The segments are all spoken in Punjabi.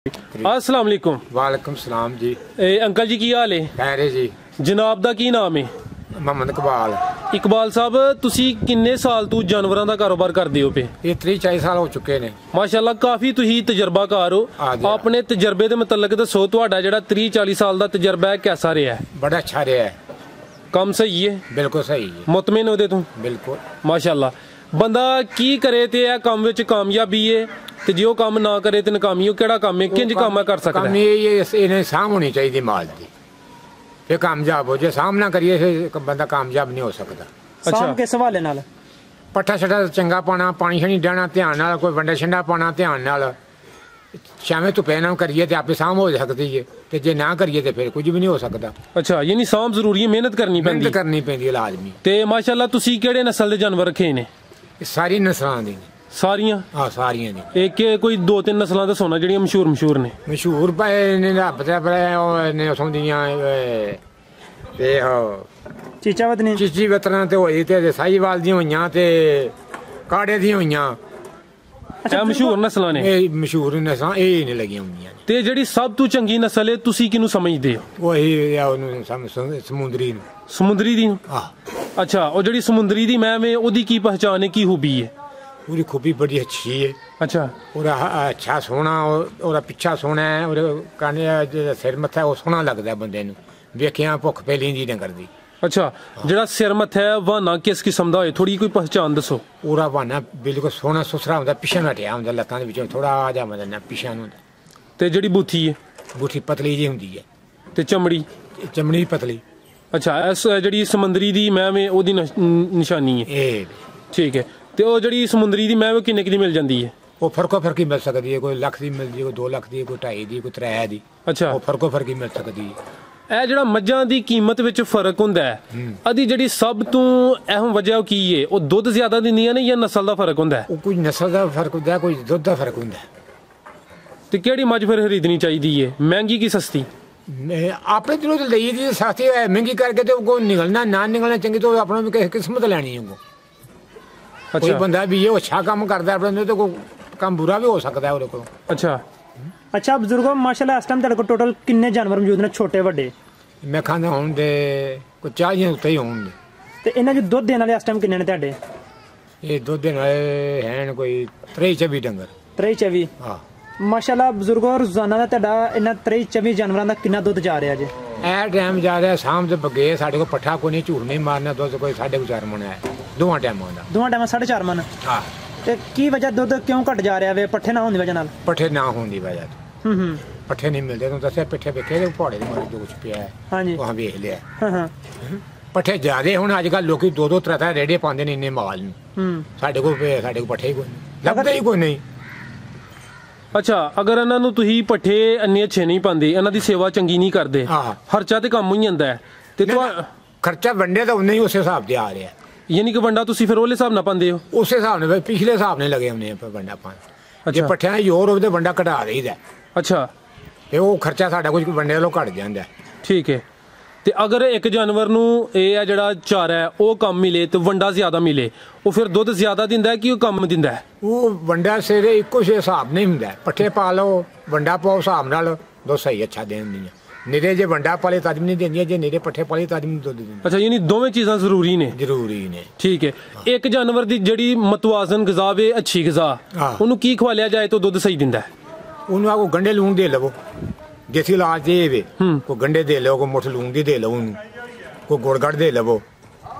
अस्सलाम वालेकुम। वालेकुम सलाम जी। अंकल जी की हाल है? खैर है जी। जनाब दा की नाम है? मोहम्मद इकबाल। इकबाल साहब तुसी किन्ने साल तू जानवरां दा कारोबार करदे हो पे? ये 30-40 साल हो चुके ने। माशाल्लाह काफी तुही तजर्बाकार हो। अपने तजर्बे दे मुतल्लिक दसो तुहाडा जेहड़ा 30-40 साल दा तजर्बा है कैसा रहा है? बड़ा अच्छा रहा है। काम सही है? बिल्कुल सही है। मुतमिन हो दे तू? बिल्कुल। माशाल्लाह बंदा की करे ते ए काम विच कामयाबी है ते जे ओ काम ना करे ते नाकामी हो केड़ा काम है किंज काम कर सकदा है? काम ये इन्हें साम होनी चाहिए माल दी फिर कामयाब हो। जे साम ना करिए फिर बंदा कामयाब नहीं हो सकता। अच्छा किस हवाले नाल? पट्ठा छट्ठा चंगा पाना, पानी छनी डाना ध्यान नाल, कोई वंडा छंडा पाना ध्यान नाल, शामें धुप्पे ना करिए ते आपे साम हो सकती है ते जे ना करिए ते फिर कुछ भी नहीं हो सकता। अच्छा यानी साम जरूरी है, मेहनत करनी पैंदी? मेहनत करनी पैंदी है लाजमी। ते माशाल्लाह तुसी केड़े नस्ल दे जानवर रखे ने? सारी नस्लां दी सारियां? हाँ सारियां दी। एक कोई 2-3 नस्लां दसो ना जेहड़ियां मशहूर ने। मशहूर भाई ने रब ते ने उथों दियां ते चीचा वतनी चीची वतना ते होई ते साहीवाल दी होईयां ते काड़े दी होईयां। अच्छा मशहूर नस्लां ने? ਇਹ ਮਸ਼ਹੂਰ ਨਸਲਾਂ ਇਹ ਨਹੀਂ ਲੱਗੀਆਂ ਹੁੰਦੀਆਂ ਨੇ। ਤੇ ਜਿਹੜੀ ਸਭ ਤੋਂ ਚੰਗੀ ਨਸਲ ਹੈ ਤੁਸੀਂ ਕਿਹਨੂੰ ਸਮਝਦੇ ਹੋ? ਉਹ ਇਹ ਆ ਉਹਨੂੰ ਸਮੁੰਦਰੀ ਨੂੰ। ਸਮੁੰਦਰੀ ਦੀ? ਆਹ ਅੱਛਾ ਉਹ ਜਿਹੜੀ ਸਮੁੰਦਰੀ ਦੀ ਮੈਂ ਵੇ ਉਹਦੀ ਕੀ ਪਹਿਚਾਨ ਹੈ, ਕੀ ਖੂਬੀ ਹੈ? ਉਹਦੀ ਖੂਬੀ ਬੜੀ ਅੱਛੀ ਹੈ। ਅੱਛਾ ਉਹਦਾ ਅੱਛਾ ਸੋਹਣਾ, ਉਹਦਾ ਪਿੱਛਾ ਸੋਹਣਾ ਹੈ, ਉਹਦੇ ਕਾਨੇ ਜਿਹੜਾ ਸਿਰ ਮੱਥਾ ਉਹ ਸੋਹਣਾ ਲੱਗਦਾ ਬੰਦੇ ਨੂੰ ਵੇਖਿਆ ਭੁੱਖ ਪੈਲੀਂਦੀ ਨਾ ਕਰਦੀ। ਅੱਛਾ ਜਿਹੜਾ ਸਿਰ ਮੱਥਾ ਹੈ ਵਾਹਨਾ ਕਿਸ ਕਿਸਮ ਦਾ ਹੋਏ ਥੋੜੀ ਕੋਈ ਪਹਿਚਾਨ ਦੱਸੋ। ਉਹਦਾ ਵਾਹਨਾ ਬਿਲਕੁਲ ਸੋਹਣਾ ਸੁਥਰਾ ਹੁੰਦਾ, ਪਿੱਛਾ ਹਟਿਆ ਹੁੰਦਾ, ਲੱਤਾਂ ਦੇ ਵਿੱਚੋਂ ਥੋੜਾ ਜਿਹਾ ਮਤਲਬ ਪਿੱਛਾ ਨੂੰ। ਤੇ ਜਿਹੜੀ ਬੂਥੀ ਹੈ? ਬੂਥੀ ਪਤਲੀ ਜਿਹੀ ਹੁੰਦੀ ਹੈ। ਤੇ ਚਮੜੀ? ਚਮੜੀ ਪਤਲੀ। ਅੱਛਾ ਇਸ ਜਿਹੜੀ ਸਮੁੰਦਰੀ ਦੀ ਮੈਂ ਵੇ ਉਹਦੀ ਨਿਸ਼ਾਨੀ ਹੈ ਇਹ ਠੀਕ ਹੈ। ਤੇ ਉਹ ਜਿਹੜੀ ਸਮੁੰਦਰੀ ਦੀ ਮੈਂ ਵੇ ਕਿੰਨੇ ਦੀ ਮਿਲ ਜਾਂਦੀ ਹੈ? ਉਹ ਫਰਕੋ ਫਰਕੀ ਮਿਲ ਸਕਦੀ ਹੈ, ਕੋਈ ਲੱਖ ਦੀ ਮਿਲਦੀ, ਕੋਈ 2 ਲੱਖ ਦੀ, ਕੋਈ 2.5 ਦੀ, ਕੋਈ 3 ਦੀ। ਅੱਛਾ ਉਹ ਫਰਕੋ ਫਰਕੀ ਮਿਲ ਸਕਦੀ ਹੈ। ਇਹ ਜਿਹੜਾ ਮੱਝਾਂ ਦੀ ਕੀਮਤ ਵਿੱਚ ਫਰਕ ਹੁੰਦਾ ਹੈ ਇਹਦੀ ਜਿਹੜੀ ਸਭ ਤੋਂ ਅਹਿਮ ਵਜ੍ਹਾ ਕੀ ਹੈ? ਉਹ ਦੁੱਧ ਜ਼ਿਆਦਾ ਦਿੰਦੀਆਂ ਨੇ ਜਾਂ ਨਸਲ ਦਾ ਫਰਕ ਹੁੰਦਾ ਹੈ? ਉਹ ਕੋਈ ਨਸਲ ਦਾ ਫਰਕ ਹੁੰਦਾ, ਕੋਈ ਦੁੱਧ ਦਾ ਫਰਕ ਹੁੰਦਾ। ਤੇ ਕਿਹੜੀ ਮੱਝ ਫਿਰ ਖਰੀਦਣੀ ਚਾਹੀਦੀ ਹੈ, ਮਹਿੰਗੀ ਕੀ ਸਸਤੀ? ਆਪਣੇ ਦਿਲੋਂ ਤਾਂ ਲਈ ਦੀ ਸਸਤੀ ਹੈ, ਮਹਿੰਗੀ ਕਰਕੇ ਤੇ ਕੋਈ ਨਿਕਲਣਾ ਨਾ ਨਿਕਲਣਾ ਚੰਗੀ ਤੋਂ ਆਪਣਾ ਵੀ ਕਿਸਮਤ ਲੈਣੀ ਹੈ। ਕੋਈ ਬੰਦਾ ਵੀ ਇਹ ਅੱਛਾ ਕੰਮ ਕਰਦਾ ਆਪਣੇ ਤੇ ਕੋਈ ਕੰਮ ਬੁਰਾ ਵੀ ਹੋ ਸਕਦਾ ਉਹਦੇ ਕੋਲ। ਅੱਛਾ ਅੱਛਾ ਬਜ਼ੁਰਗੋ ਮਾਸ਼ਾਅੱਲਾ ਇਸ ਟਾਈਮ ਤੁਹਾਡੇ ਕੋਲ ਟੋਟਲ ਕਿੰਨੇ ਜਾਨਵਰ ਮੌਜੂਦ ਨੇ ਛੋਟੇ ਵੱਡੇ? ਮੈਂ ਖਾਂਦਾ ਹੁਣ ਦੇ ਕੋਈ 40 ਉੱਤੇ ਹੀ ਹੋਣਗੇ। ਤੇ ਇਹਨਾਂ ਚ ਦੁੱਧ ਦੇਣ ਵਾਲੇ ਇਸ ਟਾਈਮ ਕਿੰਨੇ ਨੇ ਤੁਹਾਡੇ? ਇਹ ਦੁੱਧ ਦੇਣ ਵਾਲੇ ਹਨ ਕੋਈ 23-24 ਡੰਗਰ। 23-24? ਹਾਂ ਮਾਸ਼ਾਅੱਲਾ ਬਜ਼ੁਰਗੋ ਰੋਜ਼ਾਨਾ ਦਾ ਤੁਹਾਡਾ ਇਹਨਾਂ 23-24 ਜਾਨਵਰਾਂ ਦਾ ਕਿੰਨਾ ਦੁੱਧ ਜਾ ਰਿਹਾ ਜੀ? ਇਹ ਟਾਈਮ ਜਾ ਰਿਹਾ ਸ਼ਾਮ ਦੇ ਬਗੇ ਸਾਡੇ ਕੋਲ ਪੱਠਾ ਕੋਈ ਨਹੀਂ, ਝੂਠ ਨਹੀਂ ਮਾਰਨਾ, ਦੁੱਧ ਕੋਈ 4.5 ਮਣ ਹੈ ਦੋਵਾਂ ਟਾਈਮਾਂ ਦਾ। ਦੋਵਾਂ ਟਾਈਮਾਂ 4.5 ਮਣ? ਹਾਂ। ਤੇ ਕੀ ਵਜ੍ਹਾ ਦੁੱਧ ਕਿਉਂ ਘਟ ਜਾ ਰਿਹਾ ਵੇ? ਪੱਠੇ ਨਾ ਹੋਣ ਦੀ ਵਜ੍ਹਾ ਨਾਲ? ਪੱਠੇ ਨਾ ਹੋਣ ਦੀ ਵਜ੍ਹਾ ਤੋਂ। ਪੱਠੇ ਨਹੀਂ ਮਿਲਦੇ, ਤੁਹਾਨੂੰ ਦੱਸਿਆ ਪਿੱਠੇ ਵੇਖੇ ਦੇ ਪਹਾੜੇ ਦੇ ਮਾਰੇ ਜੋ ਕੁਛ ਪਿਆ ਹੈ। ਹਾਂਜੀ ਉਹ ਵੇਖ ਲਿਆ। ਹਾਂ ਪੱਠੇ ਜ਼ਿਆਦੇ ਹੁਣ ਅੱਜ ਕੱਲ੍ਹ ਲੋਕੀ 2-2-3 ਰੇੜੇ ਪਾਉਂਦੇ ਨੇ ਇੰਨੇ ਮਾਲ ਨੂੰ। ਸਾਡੇ ਕੋਲ ਪੱਠੇ ਹੀ ਕੋਈ ਨਹੀਂ, ਲੱਭਦੇ ਹੀ ਕੋਈ ਨਹੀਂ। ਅੱਛਾ ਅਗਰ ਇਹਨਾਂ ਨੂੰ ਤੁਸੀਂ ਪੱਠੇ ਇੰਨੇ ਅੱਛੇ ਨਹੀਂ ਪਾਉਂਦੇ, ਇਹਨਾਂ ਦੀ ਸੇਵਾ ਚੰਗੀ ਨਹੀਂ ਕਰਦੇ, ਖਰਚਾ ਤੇ ਕੰਮ ਹੀ ਜਾਂਦਾ ਹੈ ਤੇ ਖਰਚਾ ਵੰਡੇ ਤਾਂ ਉਨੇ ਹੀ ਉਸੇ ਹਿਸਾਬ ਤੇ ਆ ਰਿਹਾ। ਯਾਨੀ ਕਿ ਵੰਡਾ ਤੁਸੀਂ ਫਿਰ ਉਹਲੇ ਹਿਸਾਬ ਨਾਲ ਪਾਉਂਦੇ ਹੋ? ਉਸੇ ਹਿਸਾਬ ਨਾਲ, ਪਿਛਲੇ ਹਿਸਾਬ ਨਾਲ ਲੱਗੇ ਹੁੰਦੇ ਆ ਵੰਡਾ ਪਾਉਣ। ਜੇ ਪੱਠਿਆਂ ਦੀ ਜ਼ੋਰ ਹੋਵੇ ਤਾਂ ਵੰਡਾ ਘਟਾ ਦੇਈਦਾ। ਅੱਛਾ ਤੇ ਉਹ ਖਰਚਾ ਸਾਡਾ ਕੁਝ ਵੰਡੇ ਨਾਲੋਂ ਘਟ ਜਾਂਦਾ। ਠੀਕ ਹੈ। ਤੇ ਅਗਰ ਇੱਕ ਜਾਨਵਰ ਨੂੰ ਇਹ ਆ ਜਿਹੜਾ ਚਾਰਾ ਹੈ ਉਹ ਕੰਮ ਮਿਲੇ ਤੇ ਵੰਡਾ ਜ਼ਿਆਦਾ ਮਿਲੇ, ਉਹ ਫਿਰ ਦੁੱਧ ਜ਼ਿਆਦਾ ਦਿੰਦਾ ਕਿ ਉਹ ਕੰਮ ਦਿੰਦਾ ਹੈ? ਉਹ ਵੰਡਾ ਸਿਰੇ ਇੱਕੋ ਜਿਹੇ ਹਿਸਾਬ ਨਹੀਂ ਹੁੰਦਾ। ਪੱਠੇ ਪਾ ਲਓ, ਵੰਡਾ ਪਾਓ, ਹਿਸਾਬ ਨਾਲ ਦੁੱਧ ਸਹੀ ਅੱਛਾ ਦੇ ਦਿੰਦੀਆਂ। ਨਿਰੇ ਜੇ ਵੰਡਾ ਪਾਲੇ ਤਦ ਵੀ ਨਹੀਂ ਦਿੰਦੀਆਂ, ਜੇ ਨਿਰੇ ਪੱਠੇ ਪਾਲੇ ਤਦ ਵੀ ਦੁੱਧ ਦਿੰਦੀਆਂ। ਅੱਛਾ ਯਾਨੀ ਦੋਵੇਂ ਚੀਜ਼ਾਂ ਜ਼ਰੂਰੀ ਨੇ? ਜ਼ਰੂਰੀ ਨੇ। ਠੀਕ ਹੈ। ਇੱਕ ਜਾਨਵਰ ਦੀ ਜਿਹੜੀ ਮਤਵਾਜ਼ਨ ਗ਼ਜ਼ਾ ਵੇ, ਅੱਛੀ ਗ਼ਜ਼ਾ, ਉਹਨੂੰ ਕੀ ਖਵਾਲਿਆ ਜਾਏ ਤਾਂ ਦੁੱਧ ਸਹੀ ਦਿੰਦਾ? ਉਹਨੂੰ ਆਗੋ ਗੰਡੇ ਲੂਣ ਦੇ ਲਵੋ, ਦੇਸੀ ਇਲਾਜ ਦੇ ਵੇ, ਕੋਈ ਗੰਡੇ ਦੇ ਲਓ, ਕੋਈ ਮੁੱਠ ਲੂਣ ਦੀ ਦੇ ਲਓ ਉਹਨੂੰ, ਕੋਈ ਗੁੜ ਗੜ ਦੇ ਲਵੋ,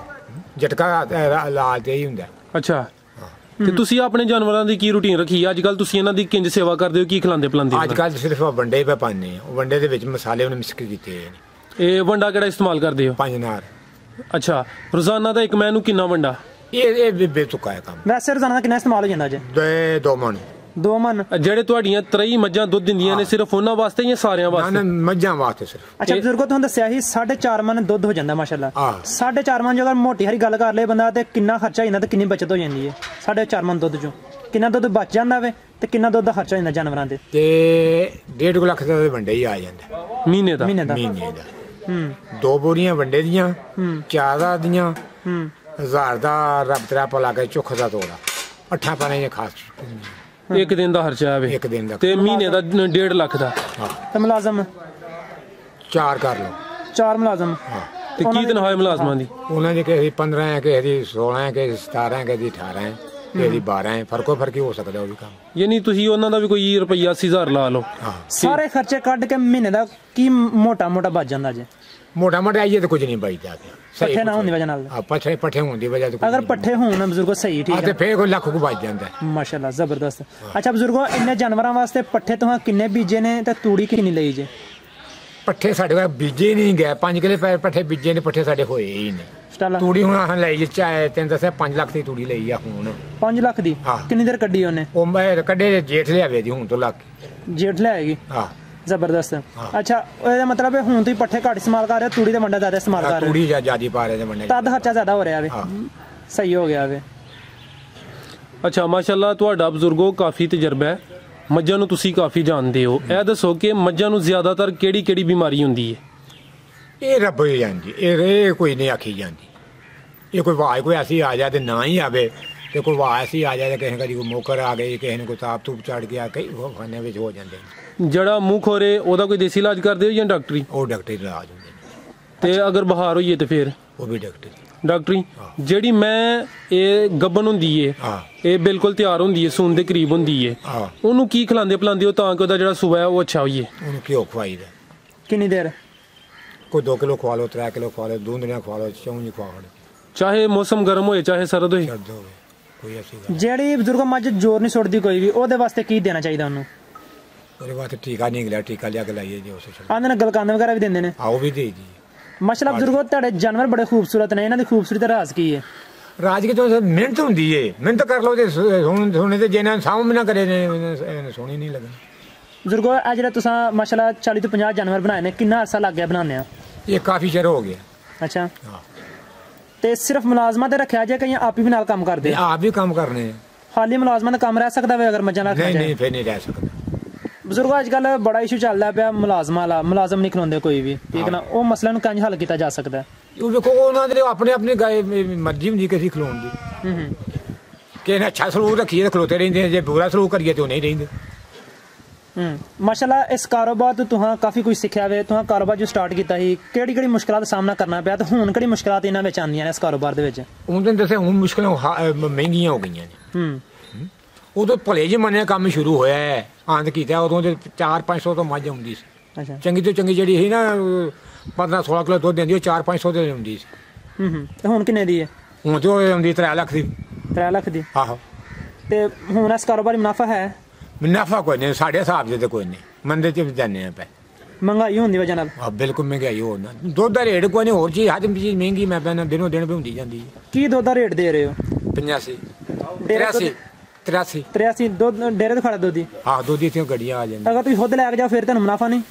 ਝਟਕਾ ਇਲਾਜ ਤੇ ਹੀ ਹੁੰਦਾ। ਅੱਛਾ ਤੇ ਤੁਸੀਂ ਆਪਣੇ ਜਾਨਵਰਾਂ ਦੀ ਕੀ ਰੂਟੀਨ ਰੱਖੀ? ਅੱਜ ਕੱਲ ਤੁਸੀਂ ਇਹਨਾਂ ਦੀ ਕਿੰਜ ਸੇਵਾ ਕਰਦੇ ਹੋ, ਕੀ ਖਿਲਾਉਂਦੇ ਪਿਲਾਉਂਦੇ? ਅੱਜ ਕੱਲ ਸਿਰਫ ਵੰਡੇ ਪੇ ਪਾਉਂਦੇ ਆ, ਵੰਡੇ ਦੇ ਵਿੱਚ ਮਸਾਲੇ ਉਹਨੇ ਮਿਕਸ ਕੀਤੇ ਨੇ। ਇਹ ਵੰਡਾ ਕਿਹੜਾ ਇਸਤੇਮਾਲ ਕਰਦੇ ਹੋ? 5 ਨਾਰ। ਅੱਛਾ ਰੋਜ਼ਾਨਾ ਦਾ ਇੱਕ ਮੈਨੂੰ ਕਿੰਨਾ ਵੰਡਾ? ਇਹ ਬੇਤੁਕਾ ਹੈ ਕੰਮ। ਵੈਸੇ ਰੋਜ਼ਾਨਾ ਦਾ ਕਿੰਨਾ ਇਸਤੇਮਾਲ ਹੋ ਜਾਂਦਾ ਜੀ? 2 ਮਣ। 2 ਮਣ? ਜਿਹੜੇ ਤੁਹਾਡੀਆਂ 23 ਮੱਝਾਂ ਦੁੱਧ ਦਿੰਦੀਆਂ ਨੇ ਸਿਰਫ ਉਹਨਾਂ ਵਾਸਤੇ ਜਾਂ ਸਾਰਿਆਂ ਵਾਸਤੇ? ਮੱਝਾਂ ਵਾਸਤੇ ਸਿਰਫ। ਅੱਛਾ ਬਜ਼ੁਰਗੋ ਤੁਹਾਨੂੰ ਦੱਸਿਆ ਸੀ 4.5 ਮਣ ਦੁੱਧ ਹੋ ਜਾਂਦਾ ਮਾਸ਼ਾਅੱਲਾ। 4.5 ਮਣ ਜੇ ਅਗਰ ਮੋਟੀ ਹਰੀ ਗੱਲ ਕਰ ਲਏ ਬੰਦਾ ਤੇ ਕਿੰਨਾ ਖਰਚਾ ਹੋ ਜਾਂਦਾ ਤੇ ਕਿੰਨੀ ਬਚਤ ਹੋ ਜਾਂਦੀ ਹੈ? 4.5 ਮਣ ਦੁੱਧ ਚੋਂ ਕਿੰਨਾ ਦੁੱਧ ਬਚ ਜਾਂਦਾ ਵੇ ਤੇ ਕਿੰਨਾ ਦੁੱਧ ਦਾ ਖਰਚਾ ਹੋ ਜਾਂਦਾ ਜਾਨਵਰਾਂ ਤੇ? ਤੇ 1.5 ਲੱਖ ਦਾ ਵੰਡੇ ਹੀ ਆ ਜਾਂਦਾ ਮਹੀਨੇ ਦਾ। ਮਹੀਨੇ ਦਾ 2 ਬੋਰੀਆਂ ਵੰਡੇ ਦੀਆਂ, 4 ਦੀਆਂ, 1000 ਦਾ ਰੱਬ ਤੇਰਾ ਭਲਾ ਕੇ ਚੁੱਖ ਦਾ ਤੋੜਾ 8 ਪਾਣੇ ਖਾਸ ਇੱਕ ਦਿਨ ਦਾ ਖਰਚਾ ਆਵੇ ਇੱਕ ਦਿਨ ਦਾ ਤੇ ਮਹੀਨੇ ਦਾ 1.5 ਲੱਖ ਦਾ ਤੇ ਮੁਲਾਜ਼ਮ 4 ਕਰ ਲਓ 4 ਮੁਲਾਜ਼ਮ ਤੇ ਕੀ ਤਨਖਾਹ ਹੈ ਮੁਲਾਜ਼ਮਾਂ ਦੀ ਉਹਨਾਂ ਦੀ ਕਿਸੇ ਦੀ 15 ਹੈ, ਕਿਸੇ ਦੀ 16 ਹੈ, ਕਿਸੇ ਦੀ 17 ਹੈ, ਕਿਸੇ ਦੀ 18 ਹੈ, ਕਿਸੇ ਦੀ 12 ਹੈ, ਫਰਕ ਹੀ ਹੋ ਸਕਦਾ ਉਹ ਵੀ ਕੰਮ। ਯਾਨੀ ਤੁਸੀਂ ਉਹਨਾਂ ਦਾ ਵੀ ਕੋਈ ਰੁਪਈਆ 80,000 ਲਾ ਲਓ। ਸਾਰੇ ਖਰਚੇ ਕੱਢ ਕੇ ਮਹੀਨੇ ਦਾ ਕੀ ਮੋਟਾ ਬਚ ਜਾਂਦਾ ਜੇ? ਮੋਟਾ ਆਈਏ ਤਾਂ ਕੁਝ ਨਹੀਂ ਬਚਦਾ ਪੱਠੇ ਨਾ ਹੋਣ ਦੀ ਵਜ੍ਹਾ ਨਾਲ ਪੱਠੇ ਹੋਣ ਦੀ ਵਜ੍ਹਾ ਤੋਂ ਅਗਰ ਪੱਠੇ ਹੋਣ ਬਜ਼ੁਰਗੋ ਸਹੀ ਠੀਕ ਤੇ ਫੇਰ ਕੋਈ ਲੱਖ ਕੁ ਬਚ ਜਾਂਦਾ ਮਾਸ਼ਾਅੱਲਾ ਜ਼ਬਰਦਸਤ। ਅੱਛਾ ਬਜ਼ੁਰਗੋ ਇੰਨੇ ਜਾਨਵਰਾਂ ਵਾਸਤੇ ਪੱਠੇ ਤੁਹਾਂ ਕਿੰਨੇ ਬੀਜੇ ਨੇ ਤੇ ਤੂੜੀ ਕਿੰਨੀ ਲਈ ਜੇ? ਪੱਠੇ ਸਾਡੇ ਕੋਲ ਬੀਜੇ ਨਹੀਂ ਗਏ 5 ਕਿਲੇ ਪੱਠੇ ਬੀਜੇ ਨੇ ਪੱਠੇ ਸਾਡੇ ਹੋਏ ਹੀ ਨਹੀਂ। ਤੂੜੀ ਹੁਣ ਆਹ ਲਈ ਚਾਹੇ ਤੈਨੂੰ ਦੱਸਿਆ 5 ਲੱਖ ਦੀ ਤੂੜੀ ਲਈ ਆ ਹੁਣ 5 ਲੱਖ ਦੀ ਕਿੰਨੀ ਦੇਰ ਕੱਢੀ ਉਹਨੇ? ਉਹ ਮੈਂ ਕੱਢੇ ਜੇਠ ਲਿਆਵੇ ਦੀ ਹੁਣ ਤੋਂ ਲੱਗ ਜੇਠ ਲਿਆਏਗੀ ਜ਼ਬਰਦਸਤ। ਅੱਛਾ ਇਹਦਾ ਮਤਲਬ ਹੈ ਹੁਣ ਤੁਸੀਂ ਪੱਠੇ ਘੱਟ ਇਸਤੇਮਾਲ ਕਰ ਰਹੇ ਹੋ ਤੂੜੀ ਦਾ ਵੰਡਾ ਜ਼ਿਆਦਾ ਇਸਤੇਮਾਲ ਕਰ ਰਹੇ ਹੋ? ਤੂੜੀ ਜ਼ਿਆਦਾ ਪਾ ਰਹੇ ਨੇ ਵੰਡੇ ਤਦ ਖਰਚਾ ਜ਼ਿਆਦਾ ਹੋ ਰਿਹਾ ਵੇ ਸਹੀ ਹੋ ਗਿਆ ਵੇ। ਅੱਛਾ ਮਾਸ਼ਾਅੱਲਾ ਤੁਹਾਡਾ ਬਜ਼ੁਰਗੋ ਕਾਫੀ ਤਜਰਬਾ ਹੈ ਮੱਝਾਂ ਨੂੰ ਤੁਸੀਂ ਕਾਫੀ ਜਾਣਦੇ ਹੋ। ਇਹ ਦੱਸੋ ਕਿ ਮੱਝਾਂ ਨੂੰ ਜ਼ਿਆਦਾਤਰ ਕਿਹੜੀ ਬਿਮਾਰੀ ਹੁੰਦੀ ਹੈ? ਇਹ ਰੱਬ ਹੀ ਜਾਂਦੀ ਇਹ ਕੋਈ ਨਹੀਂ ਆਖੀ ਜਾਂਦੀ। ਇਹ ਕੋਈ ਆਵਾਜ਼ ਕੋਈ ਐਸੀ ਆ ਜਾਏ ਤੇ ਨਾ ਹੀ ਆਵੇ ਤੇ ਕੋਈ ਆਵਾਜ਼ ਐਸੀ ਆ ਜਾਏ ਕਿਸੇ ਕਦੀ ਕੋਈ ਮੋਕਰ ਆ ਗਈ ਕਿਸੇ ਨੂੰ ਕੋਈ ਤਾਪ ਤੂਪ ਚੜ ਗਿਆ ਕਈ ਖਾਨੇ ਵਿੱਚ ਹੋ ਜਾਂਦੇ ਨੇ। ਜਿਹੜਾ ਮੂੰਹ ਖੋਰੇ ਉਹਦਾ ਕੋਈ ਦੇਸੀ ਇਲਾਜ ਕਰਦੇ ਹੋ ਜਾਂ ਡਾਕਟਰੀ? ਉਹ ਡਾਕਟਰੀ ਇਲਾਜ ਹੁੰਦੇ ਨੇ। ਤੇ ਅਗਰ ਬੁਖਾਰ ਹੋਈਏ ਤੇ ਫਿਰ ਉਹ ਵੀ ਡਾਕਟਰੀ। ਜਿਹੜੀ ਮੈਂ ਇਹ ਗੱਬਨ ਹੁੰਦੀ ਏ ਇਹ ਬਿਲਕੁਲ ਤਿਆਰ ਹੁੰਦੀ ਏ ਸੂਨ ਦੇ ਕਰੀਬ ਹੁੰਦੀ ਏ ਉਹਨੂੰ ਕੀ ਖਿਲਾਉਂਦੇ ਪਿਲਾਉਂਦੇ ਹੋ ਤਾਂ ਕਿ ਉਹਦਾ ਜਿਹੜਾ ਸੁਭਾ ਹੈ ਉਹ ਅੱਛਾ ਹੋਈਏ? ਉਹਨੂੰ ਘਿਓ ਖਵਾਈਦਾ। ਕਿੰਨੀ ਦੇਰ? ਕੋਈ 2 ਕਿਲੋ ਖਵਾ ਲਓ 3 ਕਿਲੋ ਖਵਾ ਲਓ ਦੂੰਦੜੀਆਂ ਖਵਾ ਲਓ ਚੌਂਜੀ ਖਵਾ ਲਓ ਚਾਹੇ ਮੌਸਮ ਗਰਮ ਹੋਏ ਚਾਹੇ ਸਰਦ ਹੋਏ। ਕੋਈ ਐਸੀ ਗੱਲ ਜਿਹੜੀ ਬਜ਼ੁਰਗ ਮੱਝ ਜ਼ੋਰ ਨਹੀਂ ਸੁੱਟਦੀ ਕੋਈ ਵੀ ਉਹਦੇ ਵਾਸਤੇ ਕੀ ਦੇਣਾ ਚਾਹੀਦਾ ਉਹਨੂੰ? ਉਹਦੇ ਵਾਸਤੇ ਟੀਕਾ ਨਹੀਂ ਨਿਕਲਿਆ ਟੀਕਾ ਲਿਆ ਕੇ ਲਾਈਏ ਜੀ ਉਸੇ ਆਂਦੇ ਨੇ ਗਲਕਾਂਦ ਵਗੈਰਾ ਵੀ ਦਿੰਦੇ ਨੇ? ਆਓ ਵੀ ਦੇ ਜੀ। ਮਾਸ਼ਾਅੱਲਾ ਬਜ਼ੁਰਗੋ ਤੁਹਾਡੇ ਜਾਨਵਰ ਬੜੇ ਖੂਬਸੂਰਤ ਨੇ ਇਹਨਾਂ ਦੀ ਖੂਬਸੂਰਤੀ ਦਾ ਰਾਜ਼ ਕੀ ਹੈ? ਰਾਜ ਕੀ ਤੋਂ ਮਿਹਨਤ ਹੁੰਦੀ ਏ ਮਿਹਨਤ ਕਰ ਲਓ ਤੇ ਸੋਹਣੇ ਤੇ ਜਿਹਨਾਂ ਸਾਹਮਣੇ ਨਾ ਕਰੇ ਨੇ ਸੋਹਣੀ ਨਹੀਂ ਲੱਗਣੀ। ਬਜ਼ੁਰਗੋ ਇਹ ਜਿਹੜਾ ਤੁਸੀਂ ਮਾਸ਼ਾਅੱਲਾ 40 ਤੋਂ 50 ਜਾਨਵਰ ਬਣਾਏ ਨੇ ਕਿੰਨਾ ਅਰਸਾ ਲੱਗ ਗਿਆ ਬਣਾਉਂਦੇ ਆ? ਇਹ ਕਾਫੀ ਚਿਰ ਹੋ ਗਿਆ। ਅੱਛਾ ਤੇ ਸਿਰਫ ਮੁਲਾਜ਼ਮਾਂ ਤੇ ਰੱਖਿਆ ਜੇ ਕਈ ਆਪ ਹੀ ਵੀ ਨਾਲ ਕੰਮ ਕਰਦੇ? ਆਪ ਵੀ ਕੰਮ ਕਰਨੇ। ਖਾਲੀ ਮੁਲਾਜ਼ਮਾਂ ਦਾ ਕੰਮ ਰਹਿ ਸਕਦਾ ਵੇ ਅਗਰ ਮੱਝਾਂ ਨਾਲ ਰੱਖਿਆ ਜਾਏ? ਨਹੀਂ ਫਿਰ ਨਹੀਂ ਰਹਿ ਸਕਦਾ। ਬਜ਼ੁਰਗੋ ਅੱਜ ਕੱਲ ਬੜਾ ਇਸ਼ੂ ਚੱਲਦਾ ਪਿਆ ਮੁਲਾਜ਼ਮਾਂ ਵਾਲਾ ਮੁਲਾਜ਼ਮ ਨਹੀਂ ਖਲੋਂਦੇ ਕੋਈ ਵੀ ਠੀਕ ਨਾ ਉਹ ਮਸਲੇ ਨੂੰ ਕਿੰਜ ਹੱਲ ਕੀਤਾ ਜਾ ਸਕਦਾ? ਉਹ ਵੇਖੋ ਉਹਨਾਂ ਦੇ ਆਪਣੇ ਮਰਜ਼ੀ ਹੁੰਦੀ ਕਿਸੇ ਖਲੋਣ ਦੀ। ਕਿਸੇ ਨੇ ਅੱਛਾ ਸਲੂਕ ਰੱਖੀਏ ਤਾਂ ਖਲੋਤੇ ਰਹਿੰਦੇ ਜੇ ਬੁਰਾ ਸਲੂਕ ਕਰੀਏ ਤਾਂ ਉਹ ਨਹੀਂ ਰਹਿੰਦੇ। ਮਾਸ਼ਾਅੱਲਾ ਇਸ ਕਾਰੋਬਾਰ ਤੋਂ ਤੁਸੀਂ ਕਾਫੀ ਕੁਝ ਸਿੱਖਿਆ ਵੇ ਤੁਸੀਂ ਕਾਰੋਬਾਰ ਜੋ ਸਟਾਰਟ ਕੀਤਾ ਸੀ ਕਿਹੜੀ ਮੁਸ਼ਕਲਾਂ ਦਾ ਸਾਹਮਣਾ ਕਰਨਾ ਪਿਆ ਤੇ ਹੁਣ ਕਿਹੜੀ ਮੁਸ਼ਕਲਾਂ ਇਹਨਾਂ ਵਿੱਚ ਆਉਂਦੀਆਂ ਨੇ ਇਸ ਕਾਰੋਬਾਰ ਦੇ ਵਿੱਚ? ਹੁਣ ਤਾਂ ਦੱਸਿਆ ਹੁਣ ਮੁਸ਼ਕਲਾਂ ਮਹਿੰਗੀਆਂ ਹੋ ਗਈਆਂ ਨੇ। ਉਦੋਂ ਭਲੇ ਜਮਾਨੇ ਕੰਮ ਸ਼ੁਰੂ ਹੋਇਆ ਹੈ ਆਂਦ ਕੀਤਾ ਉਦੋਂ ਤੇ 400-500 ਤੋਂ ਮੱਝ ਆਉਂਦੀ ਸੀ। ਚੰਗੀ ਤੋਂ ਚੰਗੀ ਜਿਹੜੀ ਸੀ ਨਾ 15-16 ਕਿਲੋ ਦੁੱਧ ਦਿੰਦੀ ਉਹ 400-500 ਦੇ ਆਉਂਦੀ ਸੀ। ਤੇ ਹੁਣ ਕਿੰਨੇ ਦੀ ਹੈ? ਹੁਣ ਤੇ ਉਹ ਆਉਂਦੀ 3 ਲੱਖ ਦੀ। 3 ਲੱਖ ਦੀ? ਆਹੋ। ਤੇ ਹੁਣ ਇਸ ਕਾਰੋਬਾਰ ਮੁਨਾਫਾ ਹੈ? ਮੁਨਾਫਾ ਕੋਈ ਨਹੀਂ ਸਾਡੇ ਹਿਸਾਬ ਦੇ ਤੇ ਕੋਈ ਨਹੀਂ ਮੰਦੇ ਚ ਜਾਂਦੇ ਆ ਪੈ ਮਹਿੰਗਾਈ ਹੋਣ ਦੀ ਵਜ੍ਹਾ ਨਾਲ। ਬਿਲਕੁਲ ਮਹਿੰਗਾਈ ਹੋਣ ਨਾਲ ਦੁੱਧ ਦਾ ਰੇਟ ਕੋਈ ਨਹੀਂ ਹੋਰ ਚੀਜ਼ ਹਰ ਚੀਜ਼ ਮਹਿੰਗੀ ਮੈਂ ਪੈਣਾ ਦਿਨੋਂ ਦਿਨ ਵੀ ਹੁੰਦੀ ਜਾਂਦੀ ਹੈ। ਕੀ ਦੁੱਧ ਦਾ ਰੇਟ ਦੇ ਰਹੇ ਹੋ? 85 83 ਦੁੱਧ ਡੇਰੇ ਤੋਂ ਖੜਾ ਦੁੱਧ ਦੀ? ਹਾਂ ਦੁੱਧ ਇੱਥੇ ਗੱਡੀਆਂ ਆ ਜਾਂਦੀਆਂ। ਅਗਰ ਤੁਸੀਂ ਖੁਦ ਲੈ ਕੇ ਜਾਓ ਫਿਰ ਤੁਹਾਨੂੰ ਮੁਨਾਫਾ ਨਹੀਂ?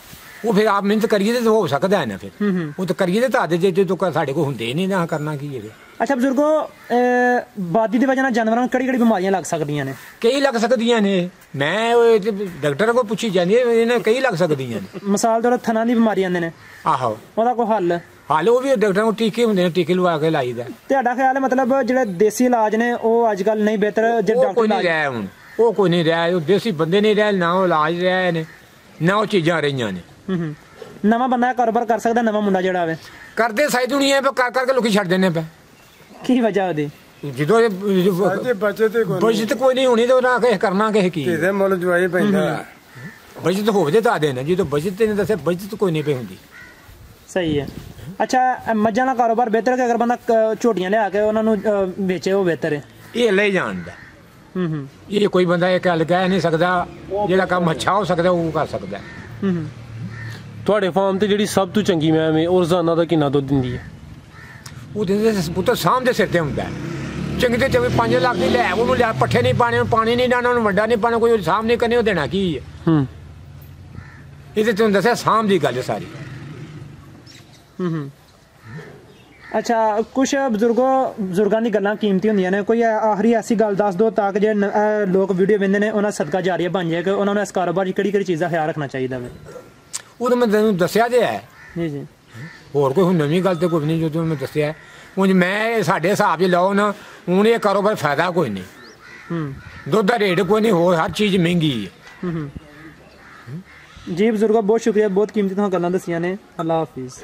ਉਹ ਫਿਰ ਆਪ ਮਿਹਨਤ ਕਰੀਏ ਤੇ ਹੋ ਸਕਦਾ ਹੈ ਨਾ ਫਿਰ ਉਹ ਤਾਂ ਕਰੀਏ ਤਾਂ ਜੇ ਤੋਂ ਸਾਡੇ ਕੋਲ ਹੁੰਦੇ ਨਹੀਂ ਨਾ ਕਰਨਾ ਕੀ ਹੈ। ਅੱਛਾ ਬਜ਼ੁਰਗੋ ਬਾਦੀ ਦੀ ਵਜ੍ਹਾ ਨਾਲ ਜਾਨਵਰਾਂ ਨੂੰ ਕਿਹੜੀ ਬਿਮਾਰੀਆਂ ਲੱਗ ਸਕਦੀਆਂ ਨੇ? ਕਈ ਲੱਗ ਸਕਦੀਆਂ ਨੇ ਮੈਂ ਡਾਕਟਰ ਕੋਲ ਪੁੱਛੀ ਜਾਂਦੀ ਇਹਨਾਂ ਕਈ ਲੱਗ ਸਕਦੀਆਂ ਨੇ। ਮਿਸਾਲ ਦੇ ਥਣਾ ਦੀ ਬਿਮਾਰੀ ਆਉਂਦੇ ਨੇ ਆਹੋ ਉਹਦਾ ਕੋਈ ਹੱਲ? ਹਾਲ ਉਹ ਵੀ ਡਾਕਟਰਾਂ ਕੋਲ ਟੀਕੇ ਹੁੰਦੇ ਨੇ ਟੀਕੇ ਲਵਾ ਕੇ ਲਾਈਦਾ। ਤੁਹਾਡਾ ਖਿਆਲ ਹੈ ਮਤਲਬ ਜਿਹੜੇ ਦੇਸੀ ਇਲਾਜ ਨੇ ਉਹ ਅੱਜ ਕੱਲ ਨਹੀਂ ਬਿਹਤਰ? ਕੋਈ ਨਹੀਂ ਰਿਹਾ ਹੁਣ ਉਹ ਕੋਈ ਨਹੀਂ ਰਿਹਾ ਉਹ ਦੇਸੀ ਬੰਦੇ ਨਹੀਂ ਰਹੇ ਨਾ ਉਹ ਇਲਾਜ ਰਹੇ ਨੇ ਨਾ ਉਹ ਚੀਜ਼ਾਂ ਰਹੀਆਂ ਨੇ। ਨਵਾਂ ਬੰਦਾ ਕਾਰੋਬਾਰ ਕਰ ਸਕਦਾ ਨਵਾਂ ਮੁੰਡਾ ਜਿਹੜਾ ਆਵੇ? ਕਰਦੇ ਸਾਈ ਦੁਨੀਆ ਕਰ ਕਰਕੇ ਲੋਕੀ ਛੱਡ ਦਿੰਦੇ ਪਏ। ਕੀ ਵਜ੍ਹਾ ਉਹਦੀ? ਜਦੋਂ ਬਚਤ ਕੋਈ ਨਹੀਂ ਹੋਣੀ ਤਾਂ ਨਾ ਕਿਸੇ ਕਰਨਾ ਕਿਸੇ ਕੀ ਮੁੱਲ ਜਵਾਈ ਪੈਂਦਾ। ਬਚਤ ਹੋਵੇ ਤਾਂ ਦੇਣਾ ਜਦੋਂ ਬਚਤ ਨੇ ਦੱਸਿਆ ਬਚਤ ਕੋਈ ਨਹੀਂ ਪਈ ਹੁੰਦੀ। ਸਹੀ ਹੈ। ਅੱਛਾ ਮੱਝਾਂ ਦਾ ਕਾਰੋਬਾਰ ਬਿਹਤਰ ਕਿ ਅਗਰ ਬੰਦਾ ਝੋਟੀਆਂ ਲਿਆ ਕੇ ਉਹਨਾਂ ਨੂੰ ਵੇਚੇ ਉਹ ਬਿਹਤਰ ਹੈ? ਇਹ ਲੈ ਜਾਣਦਾ ਇਹ ਕੋਈ ਬੰਦਾ ਇਹ ਗੱਲ ਕਹਿ ਨਹੀਂ ਸਕਦਾ ਜਿਹੜਾ ਕੰਮ ਅੱਛਾ ਹੋ ਸਕਦਾ ਉਹ ਕਰ ਸਕਦਾ। ਤੁਹਾਡੇ ਫਾਰਮ ਤੇ ਜਿਹੜੀ ਸਭ ਤੋਂ ਚੰਗੀ ਮੈਮ ਹੈ ਉਹ ਰੋਜ਼ਾਨਾ ਦਾ ਕਿੰਨਾ ਦੁੱਧ ਦਿੰਦੀ ਹੈ? ਉਹ ਦਿੰਦੇ ਪੁੱਤਰ ਸਾਹਮ ਦੇ ਸਿਰ ਤੇ ਹੁੰਦਾ ਚੰਗੀ ਤੇ ਚੰਗੀ 5 ਲੱਖ ਦੀ ਲੈ ਉਹਨੂੰ ਲਿਆ ਪੱਠੇ ਨਹੀਂ ਪਾਣੇ ਪਾਣੀ ਨਹੀਂ ਡਾਣਾ ਉਹਨੂੰ ਵੱਡਾ ਨਹੀਂ ਪਾਣਾ ਕੋਈ ਸਾਹਮ ਨਹੀਂ ਕਰਨੇ ਉਹ ਦੇਣਾ ਕੀ ਹੈ? ਇਹਦੇ ਤੁਹਾਨੂੰ ਦੱਸਿਆ ਸਾਹਮ ਦੀ ਗੱਲ ਸਾਰੀ। ਅੱਛਾ ਕੁਛ ਬਜ਼ੁਰਗਾਂ ਦੀ ਗੱਲਾਂ ਕੀਮਤੀ ਹੁੰਦੀਆਂ ਨੇ ਕੋਈ ਆਖਰੀ ਐਸੀ ਗੱਲ ਦੱਸ ਦਿਓ ਤਾਂ ਕਿ ਜੇ ਲੋਕ ਵੀਡੀਓ ਵੇਖਦੇ ਨੇ ਉਹਨਾਂ ਸਦਕਾ ਜਾਰੀਆ ਬਣ ਜਾਏ ਕਿ ਉਹਨਾਂ ਨੂੰ ਇਸ ਕਾਰੋਬਾਰ 'ਚ ਕਿਹੜੀ ਚੀਜ਼ ਦਾ ਖਿਆਲ ਰੱਖਣਾ ਚਾਹੀਦਾ ਵੇ? ਉਹ ਤਾਂ ਮੈਂ ਤੈਨੂੰ ਦੱਸਿਆ ਜੇ ਹੈ ਜੀ ਹੋਰ ਕੋਈ ਹੁਣ ਨਵੀਂ ਗੱਲ ਤੇ ਕੋਈ ਨਹੀਂ ਜੋ ਮੈਂ ਦੱਸਿਆ ਹੁਣ ਮੈਂ ਸਾਡੇ ਹਿਸਾਬ 'ਚ ਲਾਓ ਨਾ ਹੁਣ ਇਹ ਕਾਰੋਬਾਰ ਫਾਇਦਾ ਕੋਈ ਨਹੀਂ ਦੁੱਧ ਦਾ ਰੇਟ ਕੋਈ ਨਹੀਂ, ਹੋਰ ਹਰ ਚੀਜ਼ ਮਹਿੰਗੀ ਹੈ। ਜੀ ਬਜ਼ੁਰਗੋ ਬਹੁਤ ਸ਼ੁਕਰੀਆ, ਬਹੁਤ ਕੀਮਤੀ ਤੁਹਾਨੂੰ ਗੱਲਾਂ ਦੱਸੀਆਂ ਨੇ। ਅੱਲਾ ਹਾਫਿਜ਼।